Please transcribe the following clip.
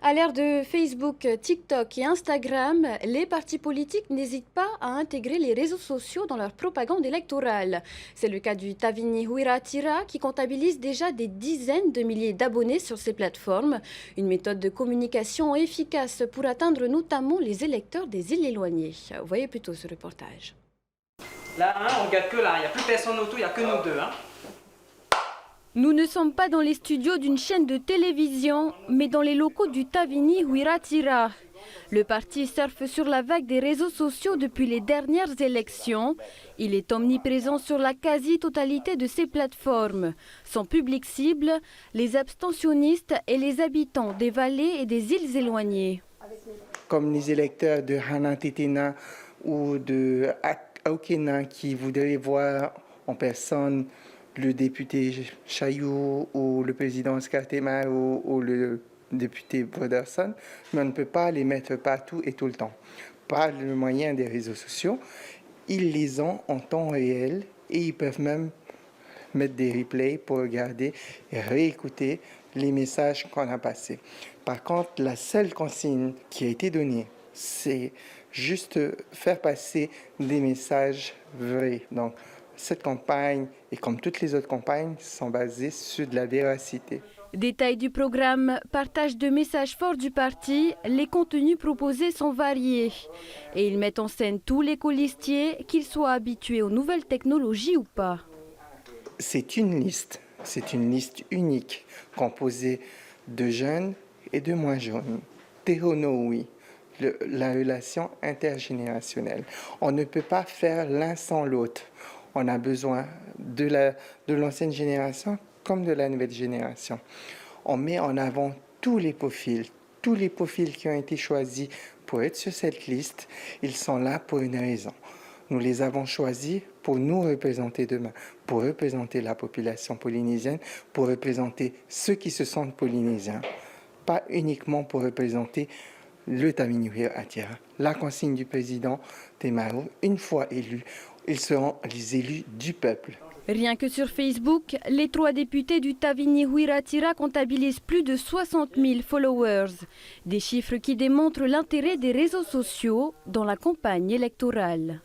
À l'ère de Facebook, TikTok et Instagram, les partis politiques n'hésitent pas à intégrer les réseaux sociaux dans leur propagande électorale. C'est le cas du Tavini Huiratira qui comptabilise déjà des dizaines de milliers d'abonnés sur ces plateformes. Une méthode de communication efficace pour atteindre notamment les électeurs des îles éloignées. Voyez plutôt ce reportage. Là, on regarde que là, il n'y a plus personne autour, il n'y a que nous deux. Nous ne sommes pas dans les studios d'une chaîne de télévision, mais dans les locaux du Tavini Huiratira. Le parti surfe sur la vague des réseaux sociaux depuis les dernières élections. Il est omniprésent sur la quasi-totalité de ses plateformes. Son public cible, les abstentionnistes et les habitants des vallées et des îles éloignées. Comme les électeurs de Hanantéténa ou de Aokena qui voudraient voir en personne le député Chayou ou le président Skartema ou le député Broderson, mais on ne peut pas les mettre partout et tout le temps. Par le moyen des réseaux sociaux, ils les ont en temps réel et ils peuvent même mettre des replays pour regarder et réécouter les messages qu'on a passés. Par contre, la seule consigne qui a été donnée, c'est juste faire passer des messages vrais. Donc, cette campagne, et comme toutes les autres campagnes, sont basées sur de la véracité. Détail du programme, partage de messages forts du parti, les contenus proposés sont variés. Et ils mettent en scène tous les colistiers, qu'ils soient habitués aux nouvelles technologies ou pas. C'est une liste unique, composée de jeunes et de moins jeunes. Tehonoui, la relation intergénérationnelle. On ne peut pas faire l'un sans l'autre. On a besoin de l'ancienne génération comme de la nouvelle génération. On met en avant tous les profils qui ont été choisis pour être sur cette liste. Ils sont là pour une raison. Nous les avons choisis pour nous représenter demain, pour représenter la population polynésienne, pour représenter ceux qui se sentent polynésiens, pas uniquement pour représenter le Tavini Huiratira. La consigne du président Temaru, une fois élus, ils seront les élus du peuple. Rien que sur Facebook, les 3 députés du Tavini Huiratira comptabilisent plus de 60 000 followers. Des chiffres qui démontrent l'intérêt des réseaux sociaux dans la campagne électorale.